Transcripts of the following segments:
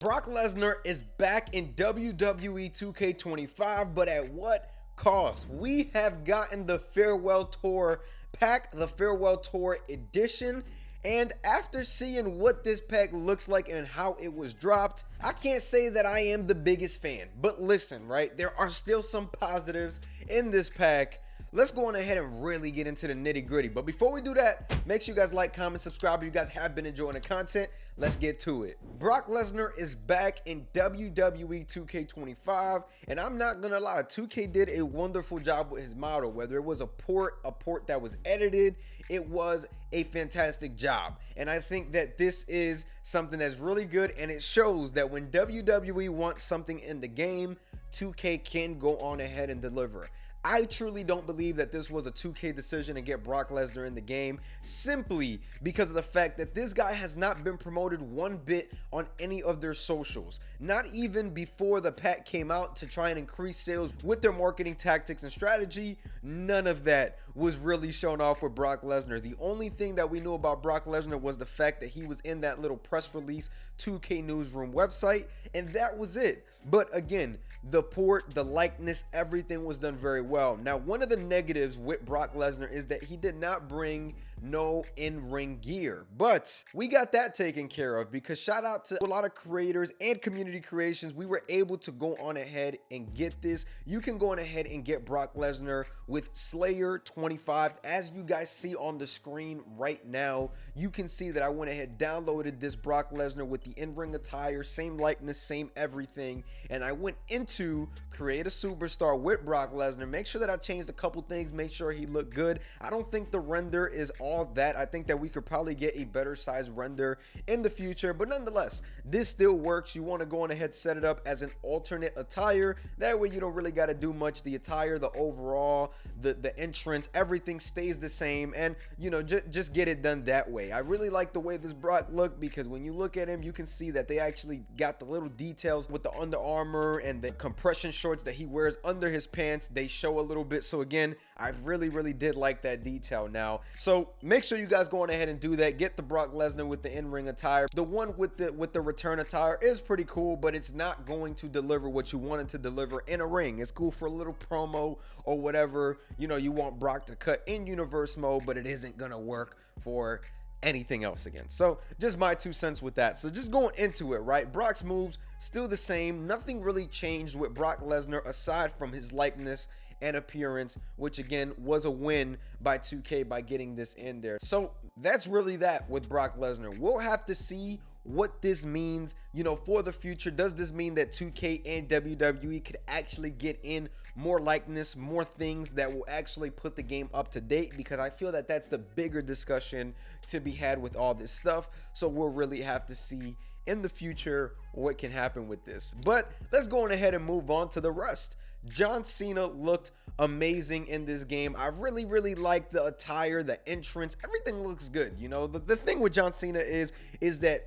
Brock Lesnar is back in WWE 2K25, but at what cost? We have gotten the Farewell Tour pack, the Farewell Tour edition, and after seeing what this pack looks like and how it was dropped, I can't say that I am the biggest fan. But listen, right? There are still some positives in this pack. Let's go on ahead and really get into the nitty gritty. But before we do that, make sure you guys like, comment, subscribe if you guys have been enjoying the content. Let's get to it. Brock Lesnar is back in WWE 2K25, and I'm not gonna lie, 2K did a wonderful job with his model. Whether it was a port that was edited, it was a fantastic job. And I think that this is something that's really good, and it shows that when WWE wants something in the game, 2K can go on ahead and deliver. I truly don't believe that this was a 2K decision to get Brock Lesnar in the game, simply because of the fact that this guy has not been promoted one bit on any of their socials. Not even before the pack came out to try and increase sales with their marketing tactics and strategy. None of that was really shown off with Brock Lesnar. The only thing that we knew about Brock Lesnar was the fact that he was in that little press release 2K Newsroom website, and that was it. But again, the port, the likeness, everything was done very well. Now, one of the negatives with Brock Lesnar is that he did not bring no in-ring gear, but we got that taken care of because shout out to a lot of creators and community creations. We were able to go on ahead and get this. You can go on ahead and get Brock Lesnar with Slayer 25. As you guys see on the screen right now, you can see that I went ahead, downloaded this Brock Lesnar with the in-ring attire, same likeness, same everything, and I went into create a superstar with Brock Lesnar. Make sure that I changed a couple things, make sure he looked good. I don't think the render is all that. I think that we could probably get a better size render in the future, but nonetheless, this still works. You want to go on ahead, set it up as an alternate attire. That way you don't really got to do much. The attire, the overall, the entrance, everything stays the same, and you know, just get it done that way. I really like the way this Brock looked because when you look at him, you can see that they actually got the little details with the Under Armour and the compression shorts that he wears under his pants. They show a little bit. So again, I really did like that detail. Now, so make sure you guys go on ahead and do that. Get the Brock Lesnar with the in-ring attire. The one with the return attire is pretty cool, but it's not going to deliver what you wanted to deliver in a ring. It's cool for a little promo or whatever, you know, you want Brock to cut in universe mode, but it isn't gonna work for anything else again. So just my 2 cents with that. So just going into it, right? Brock's moves still the same. Nothing really changed with Brock Lesnar aside from his likeness and appearance, which again was a win by 2K by getting this in there. So that's really that with Brock Lesnar. We'll have to see what this means, you know, for the future. Does this mean that 2K and WWE could actually get in more likeness, more things that will actually put the game up to date? Because I feel that that's the bigger discussion to be had with all this stuff. So we'll really have to see in the future what can happen with this. But let's go on ahead and move on to the rest. John Cena looked amazing in this game. I really liked the attire, the entrance, everything looks good. You know, the thing with John Cena is that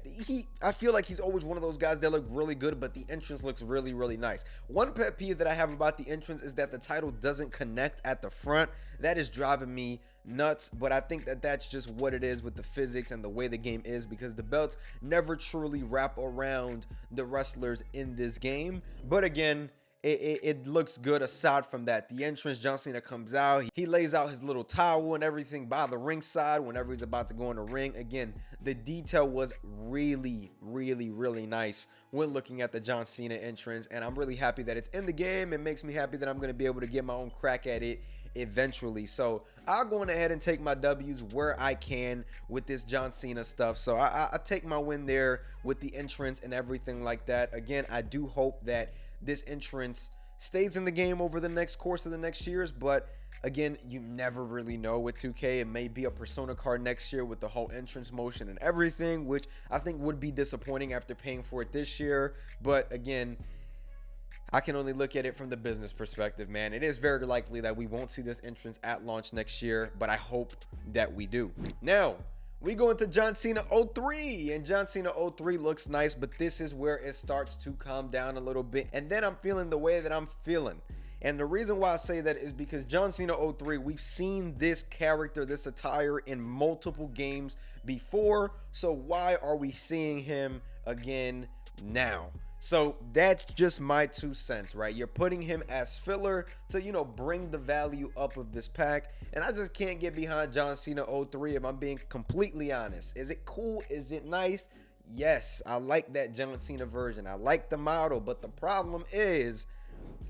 I feel like he's always one of those guys that look really good, but the entrance looks really nice. One pet peeve that I have about the entrance is that the title doesn't connect at the front. That is driving me nuts, but I think that that's just what it is with the physics and the way the game is, because the belts never truly wrap around the wrestlers in this game. But again, it looks good aside from that. The entrance, John Cena comes out, he lays out his little towel and everything by the ringside whenever he's about to go in the ring. Again, the detail was really nice when looking at the John Cena entrance, and I'm really happy that it's in the game. It makes me happy that I'm going to be able to get my own crack at it eventually. So I'll go on ahead and take my W's where I can with this John Cena stuff. So I take my win there with the entrance and everything like that. Again, I do hope that this entrance stays in the game over the next course of the next years, but again, you never really know with 2K. It may be a Persona card next year with the whole entrance motion and everything, which I think would be disappointing after paying for it this year. But again, I can only look at it from the business perspective, man. It is very likely that we won't see this entrance at launch next year, but I hope that we do. Now, we go into John Cena 03, and John Cena 03 looks nice, but this is where it starts to calm down a little bit, and then I'm feeling the way that I'm feeling. And the reason why I say that is because John Cena 03, we've seen this character, this attire in multiple games before, so why are we seeing him again now. So that's just my 2 cents, right? You're putting him as filler to, bring the value up of this pack. And I just can't get behind John Cena 03 if I'm being completely honest. Is it cool? Is it nice? Yes, I like that John Cena version. I like the model, but the problem is,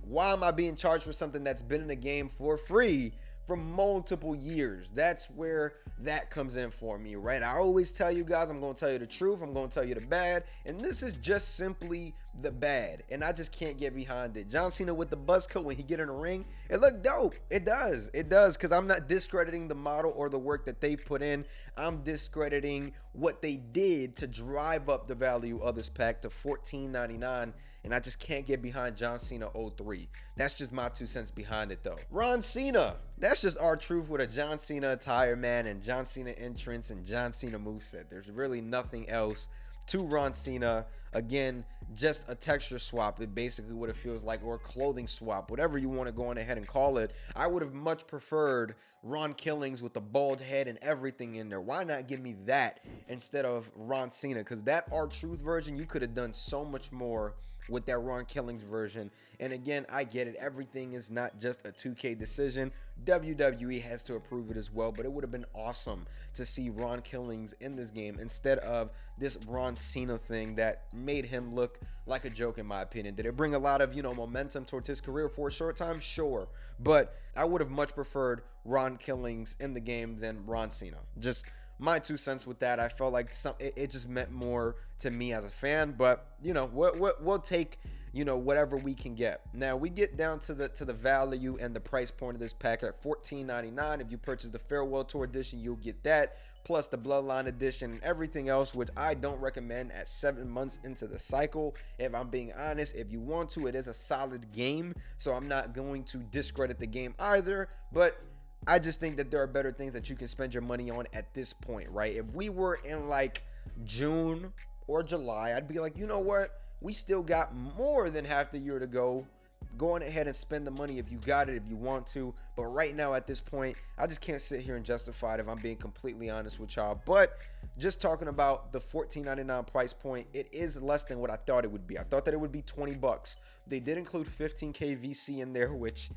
why am I being charged for something that's been in the game for free for multiple years? That's where that comes in for me, right? I always tell you guys, I'm going to tell you the truth. I'm going to tell you the bad. And this is just simply the bad. And I just can't get behind it. John Cena with the buzz cut when he get in the ring, it looked dope. It does. It does. Because I'm not discrediting the model or the work that they put in. I'm discrediting what they did to drive up the value of this pack to $14.99. And I just can't get behind John Cena 03. That's just my 2 cents behind it, though. Ron Cena. That's just our truth with a John Cena attire, man, and John Cena entrance and John Cena moveset. There's really nothing else to Ron Cena. Again, just a texture swap. It basically what it feels like, or a clothing swap, whatever you want to go on ahead and call it. I would have much preferred Ron Killings with the bald head and everything in there. Why not give me that instead of Ron Cena? Because that R-Truth version, you could have done so much more with that Ron Killings version. And again, I get it. Everything is not just a 2K decision. WWE has to approve it as well, but it would have been awesome to see Ron Killings in this game instead of this Ron Cena thing that made him look like a joke, in my opinion. Did it bring a lot of, momentum towards his career for a short time? Sure. But I would have much preferred Ron Killings in the game than Ron Cena. Just my 2 cents with that. I felt like it just meant more to me as a fan, but we'll take whatever we can get. Now we get down to the value and the price point of this pack at $14.99. If you purchase the Farewell Tour edition, you'll get that plus the Bloodline edition and everything else, which I don't recommend at 7 months into the cycle. If I'm being honest, if you want to, it is a solid game, so I'm not going to discredit the game either, but I just think that there are better things that you can spend your money on at this point, right? If we were in like June or July, I'd be like, you know what? We still got more than half the year to go. Go on ahead and spend the money if you got it, if you want to. But right now at this point, I just can't sit here and justify it if I'm being completely honest with y'all. But just talking about the $14.99 price point, it is less than what I thought it would be. I thought that it would be $20. They did include 15K VC in there, which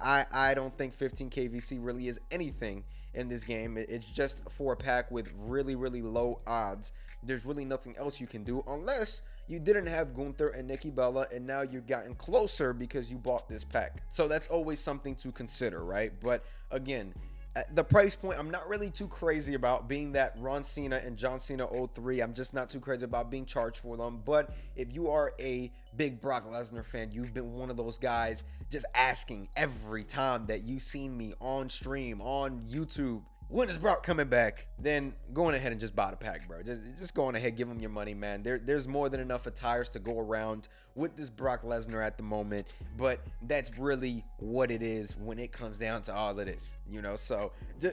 I don't think 15K VC really is anything in this game. It's just for a pack with really, really low odds. There's really nothing else you can do unless you didn't have Gunther and Nikki Bella, and now you've gotten closer because you bought this pack. So that's always something to consider, right? But again, at the price point, I'm not really too crazy about, being that Ron Cena and John Cena 03. I'm just not too crazy about being charged for them. But if you are a big Brock Lesnar fan, you've been one of those guys just asking every time that you've seen me on stream, on YouTube, when is Brock coming back? Then go on ahead and just buy the pack, bro. Just go on ahead, give him your money, man. There's more than enough attires to go around with this Brock Lesnar at the moment, but that's really what it is when it comes down to all of this, So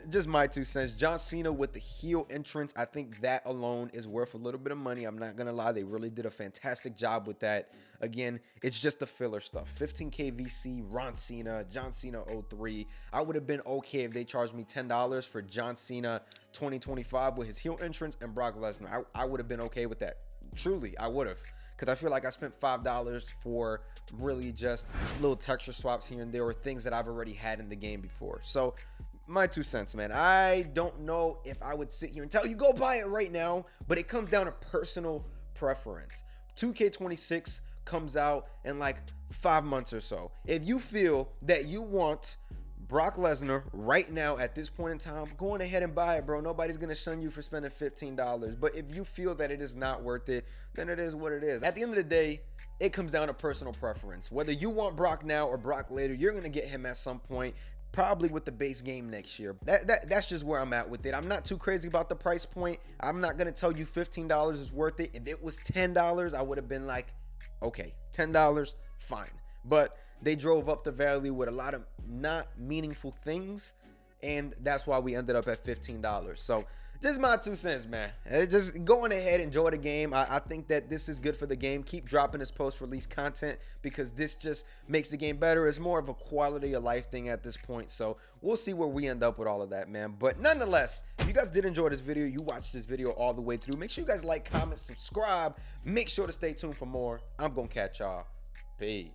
just my 2 cents. John Cena with the heel entrance, I think that alone is worth a little bit of money. I'm not gonna lie, they really did a fantastic job with that. Again, it's just the filler stuff. 15K VC, Ron Cena, John Cena 03. I would have been okay if they charged me $10 for John Cena 2025 with his heel entrance and Brock Lesnar. I would have been okay with that. Truly, I would have. Because I feel like I spent $5 for really just little texture swaps here and there, or things that I've already had in the game before. So my 2 cents, man. I don't know if I would sit here and tell you go buy it right now, but it comes down to personal preference. 2K26 comes out in like 5 months or so. If you feel that you want Brock Lesnar right now at this point in time, go on ahead and buy it, bro. Nobody's gonna shun you for spending $15. But if you feel that it is not worth it, then it is what it is. At the end of the day, it comes down to personal preference. Whether you want Brock now or Brock later, you're gonna get him at some point, probably with the base game next year. That's just where I'm at with it. I'm not too crazy about the price point. I'm not gonna tell you $15 is worth it. If it was $10, I would have been like, okay, $10, fine. But they drove up the value with a lot of not meaningful things, and that's why we ended up at $15. So just my 2 cents, man. Just going ahead, enjoy the game. I think that this is good for the game. Keep dropping this post-release content because this just makes the game better. It's more of a quality of life thing at this point. So we'll see where we end up with all of that, man. But nonetheless, if you guys did enjoy this video, you watched this video all the way through, make sure you guys like, comment, subscribe. Make sure to stay tuned for more. I'm going to catch y'all. Peace.